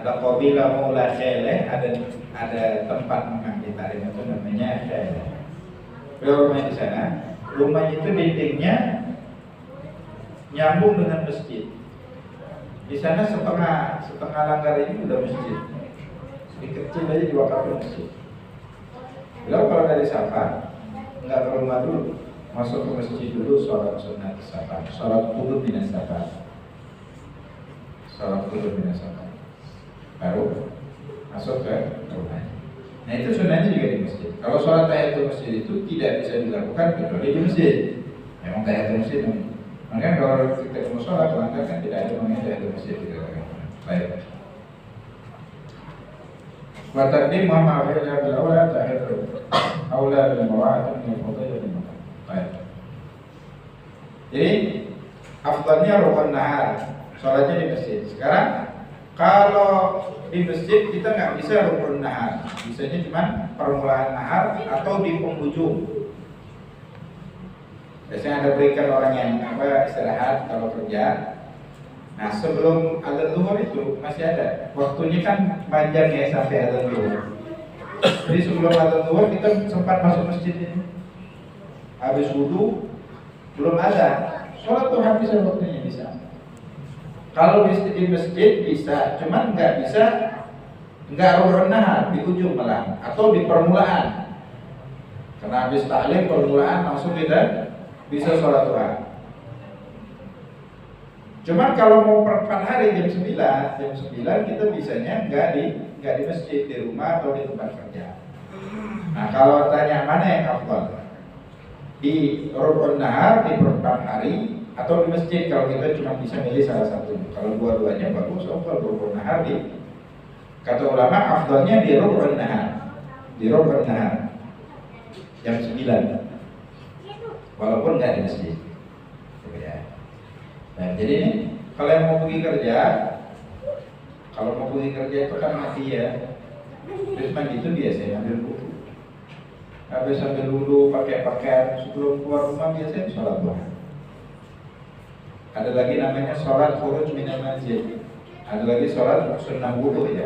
Ada qabilah Maula Khaileh, ada tempat mengambil tarim itu namanya Khaileh. Beliau rumahnya di sana. Rumahnya itu dindingnya nyambung dengan masjid. Di sana setengah langgar ini udah masjid. Sedikit kecil aja diwakafin masjid. Beliau kalau dari Safar nggak ke rumah dulu, masuk ke masjid dulu, sholat sunat Safar, sholat qudum minas Safar, baru masuk ke rumah. Nah itu sunahnya juga di masjid. Kalau sholat tahiyatul masjid itu tidak bisa dilakukan kecuali di masjid. Memang tahiyatul masjid. Makanya kalau kita mau sholat, langkah kan tidak ada namanya tahiyatul masjid tidak ada. Baik. Wa taqdim ma ma'afil al-awla tahiyatul awla bil mawa'id min al-fadhil bil maqam. Baik. Jadi afdalnya rukun nahar, sholatnya di masjid. Sekarang kalau di masjid kita nggak bisa rukun nahar, bisanya cuma permulaan nahar atau di penghujung. Biasanya ada berikan orang yang istirahat kalau kerja. Nah sebelum adzan zuhur itu masih ada, waktunya kan panjang ya sampai adzan zuhur. Jadi sebelum adzan zuhur kita sempat masuk masjid ini. Habis wudu belum ada, sholat tuh habis waktunya bisa. Kalau di masjid bisa, cuman nggak rukun nahar di ujung malah atau di permulaan. Karena habis taklim permulaan langsung kita bisa sholat duha. Cuman kalau mau perempat hari jam 9 kita bisanya nggak di masjid, di rumah atau di tempat kerja. Nah kalau tanya mana yang afdal, di rukun nahar di perempat hari atau di masjid, kalau kita cuma bisa milih salah satu. Kalau dua-duanya bagus, afdal rukun nahar kata ulama afdalnya di rukun nahar jam 9, walaupun nggak di masjid. Nah, jadi ini kalau yang mau pergi kerja, itu kan mati ya. Terus mandi itu biasanya ambil wudu. Habis ambil wudu pakai pakaian, sebelum keluar rumah biasanya sholat duha. Ada lagi namanya sholat khuruj minal manzil. Ada lagi sholat sunnah wudu ya,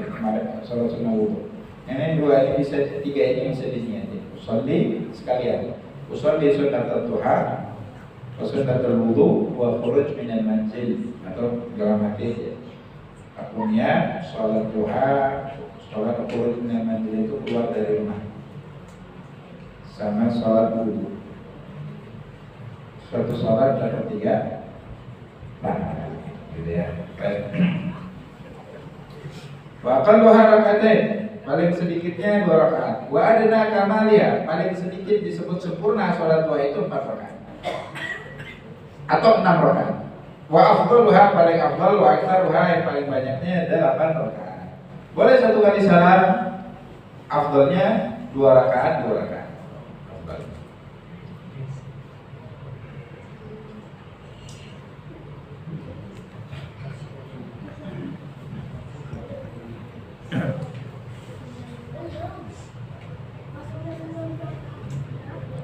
sholat sunnah wudu. Ini dua ini bisa, tiga ini bisa disiniatin. Usolli sekalian. Usolli sunnatul duha, sunnatul wudu, wa khuruj minal manzil, atau dalam hadis ya. Akunnya sholat duha, sholat khuruj minal manzil itu keluar dari rumah, sama sholat wudu. Suatu sholat ada tiga pahala, gitu ya. Wa aqalluha raka'atain, paling sedikitnya 2 rakaat. Wa adna kamalia, paling sedikit disebut sempurna sholat duha itu 4 rakaat atau 6 rakaat. Wa afdaluha, paling afdal, wa aktsaruha, yang paling banyaknya adalah 8 rakaat. Boleh satu kali salam, afdalnya 2 rakaat. Afdal.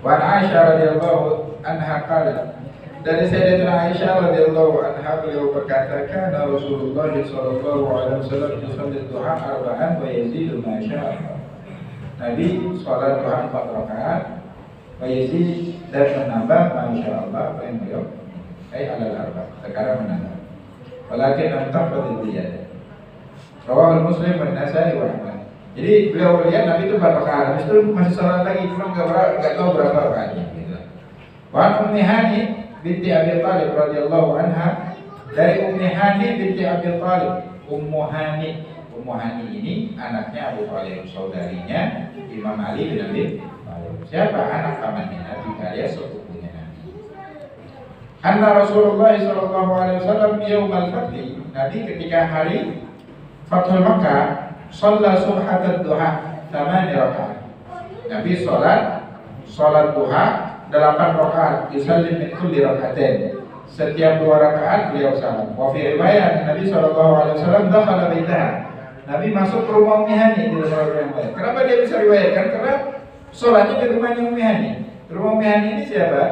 Wa Aisyah radhiyallahu anha qalat, dari Sayyidatina Aisyah radhiyallahu anha beliau berkata, kana Rasulullah sallallahu alaihi wasallam yusalli duha arba'an wa yazidu ma syaa. Nabi salat duha 4 rakaat, wa yazid, dan menambah masya Allah apa yang beliau alal arba', sekarang menambah. Walakin antaqad ziyadah. Rawahul Muslim wa Nasa'i wa Ahmad. Jadi beliau lihat Nabi itu 4 rakaat, habis itu masih salat lagi, cuma enggak tahu berapa rakaatnya gitu. Wa Ummi Hani binti Abi Thalib radhiyallahu anha, dari Ummi Hani binti Abi Thalib. Ummu Hani ini anaknya Abu Thalib, saudarinya Imam Ali bin Abi Thalib. Siapa anak pamannya Nabi, alias sepupunya Nabi. Anna Rasulullah sallallahu alaihi wasallam yaumal fathi, Nabi ketika hari Fathul Makkah, shalla subhatat duha 8 rakaat. Nabi salat duha 8 rakaat, yusallim min kulli rakaatain. Setiap 2 rakaat beliau salam. Wa fi riwayat Nabi sallallahu alaihi wasallam dakhala baitaha, Nabi masuk ke rumah Ummi Hani di dalam riwayat. Kenapa dia bisa riwayatkan? Karena salatnya di rumahnya Ummi Hani. Rumah Ummi Hani ini siapa?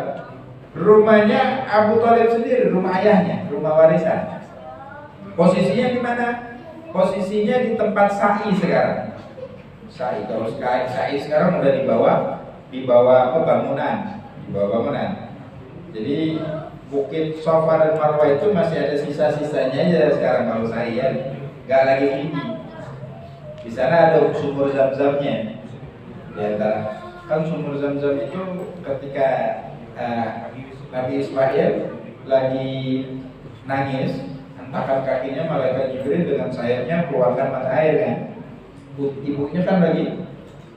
Rumahnya Abu Thalib sendiri, rumah ayahnya, rumah warisan. Posisinya di mana? posisinya di tempat sa'i sekarang. Sa'i, kalau sa'i sekarang udah di bawah bangunan, di bawah bangunan. Jadi bukit Safa dan Marwah itu masih ada sisa-sisanya ya sekarang kalau sa'i ya, nggak lagi tinggi. Di sana ada sumur Zam-Zamnya. Di antara kan sumur Zam-Zam itu ketika Nabi Ismail lagi nangis, hentakan kakinya malaikat Jibril dengan sayapnya keluarkan mata air kan. Ibunya kan lagi,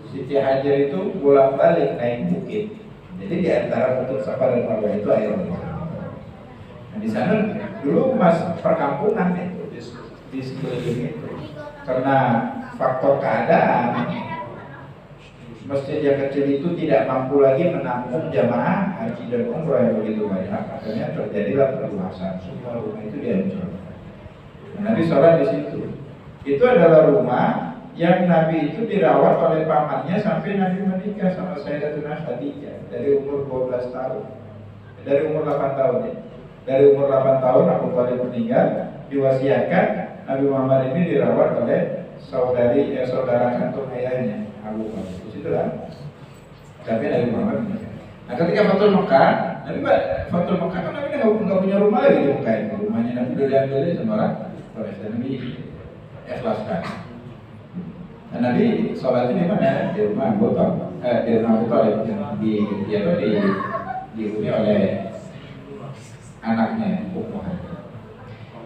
Siti Hajar itu bolak-balik naik bukit. Jadi di antara bukit Safa dan Marwah itu air. Nah, di sana dulu perkampungan itu di sekeliling itu. Karena faktor keadaan, masjid yang kecil itu tidak mampu lagi menampung jamaah haji dan umroh yang begitu banyak. Akhirnya terjadilah perluasan, semua rumah itu dihancurkan. Nah, Nabi sholat di situ. Itu adalah rumah yang Nabi itu dirawat oleh pamannya sampai Nabi menikah sama Sayyidatuna Khadijah dari umur 12 tahun. Dari umur 8 tahun ya. Dari umur 8 tahun Abu Thalib meninggal, diwasiatkan Nabi Muhammad ini dirawat oleh saudara kandung ayahnya Abu Thalib. Disitulah tapi Nabi Muhammad meninggal. Nah, ketika Fathul Mekah, Fathul Mekah kan Nabi nggak punya rumah lagi di Mekah itu. Rumahnya Nabi udah diambil sama orang Nabi ikhlaskan. Nah, Nabi sholatnya di mana? Di rumah Abu Thalib, dihuni oleh anaknya Ummu Hanim.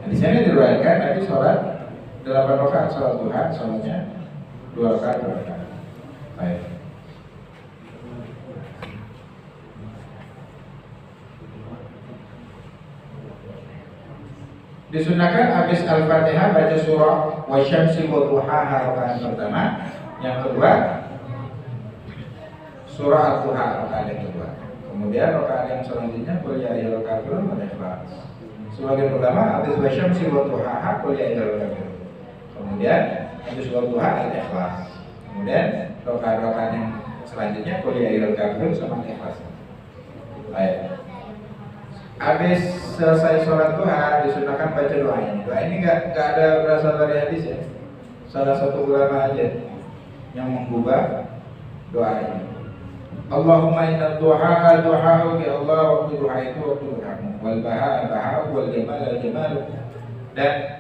Nah, di sini diriwayatkan Nabi sholat 8 rakaat sholat duha, sholatnya 2 rakaat. Baik. Disunahkan habis Al-Fatihah baca surah Wasyamsi wa duhaha rakaat pertama, yang kedua surah Al-Duha rakaat yang kedua. Kemudian rakaat yang selanjutnya qul ya ayyuhal kafirun wal ikhlas. Sebagian ulama habis Wasyamsi wa duhaha qul ya ayyuhal kafirun. Kemudian habis Al-Duha al-ikhlas. Kemudian rakaat yang selanjutnya qul ya ayyuhal kafirun sama ikhlas. Baik. Habis selesai sholat duha disunahkan baca doa ini. Doa ini nggak ada berasal dari hadis ya. Salah satu ulama aja yang mengubah doa ini. Allahumma inna duha duha'u ya Allah, waktu duha itu waktu duhamu, wal baha baha'u, wal jamal al jamal, dan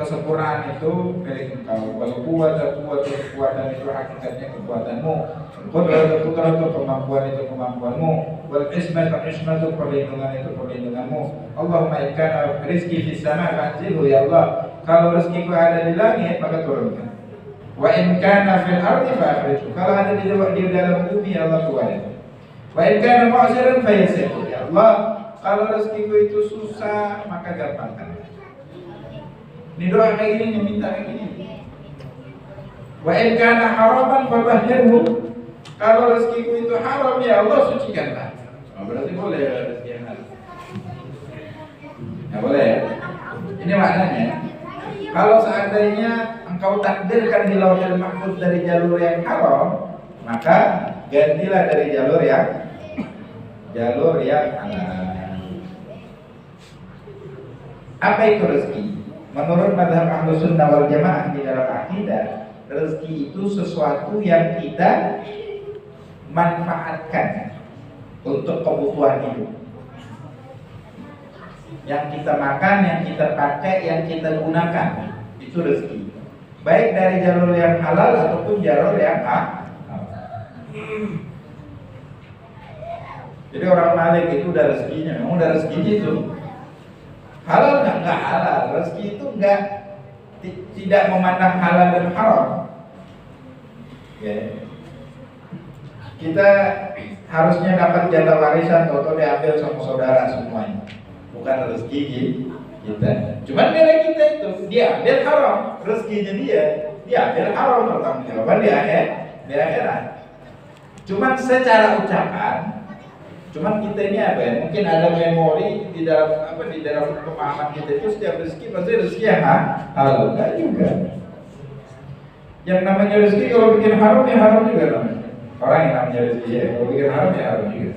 kesempurnaan itu milik engkau, wal quwwata kekuatan itu hakikatnya kekuatanmu, qudratu kemampuan itu kemampuanmu, wal ismatu perlindungan itu perlindunganmu. Allahumma in kana rizqi fis sama' fa'zilhu ya Allah, kalau rezekiku ada di langit maka turunkan. Wa in kana fil ardi fa'khrijhu, kalau ada di dalam bumi Allah keluarkan. Wa in kana mu'siran fayassirhu ya Allah, kalau rezekiku itu susah maka gampangkan. Ini doa kayak gini, minta kayak gini. Wa in kana haraman fatahhirhu, kalau rezekiku itu haram ya Allah sucikanlah. Oh, berarti boleh ya rezeki yang haram. Ya boleh ya. Ini maknanya, kalau seandainya engkau takdirkan di Lauhul Mahfuz dari jalur yang haram, maka gantilah dari jalur yang halal. Apa itu rezeki? Menurut mazhab Ahlus Sunnah wal Jamaah di dalam akidah, rezeki itu sesuatu yang kita manfaatkan untuk kebutuhan hidup. Yang kita makan, yang kita pakai, yang kita gunakan, itu rezeki. Baik dari jalur yang halal ataupun jalur yang haram. Jadi orang Malik itu udah rezekinya, memang udah rezekinya itu. Halal nggak halal, rezeki itu tidak memandang halal dan haram. Okay. Kita harusnya dapat jatah warisan atau diambil sama saudara semuanya, bukan rezeki kita. Cuman nilai kita itu diambil haram, rezekinya dia diambil haram, pertanggungjawaban di akhirat. Cuman secara ucapan. Cuman kita ini apa ya? Mungkin ada memori di dalam pemahaman kita itu setiap rezeki pasti rezeki yang halal, enggak juga. Yang namanya rezeki kalau bikin haram ya haram juga namanya. Orang yang namanya rezeki ya kalau bikin haram ya haram juga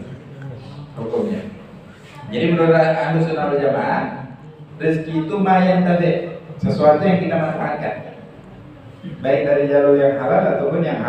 hukumnya. Jadi menurut Ahlus Sunnah wal Jamaah, rezeki itu mayan tadi sesuatu yang kita manfaatkan, baik dari jalur yang halal ataupun yang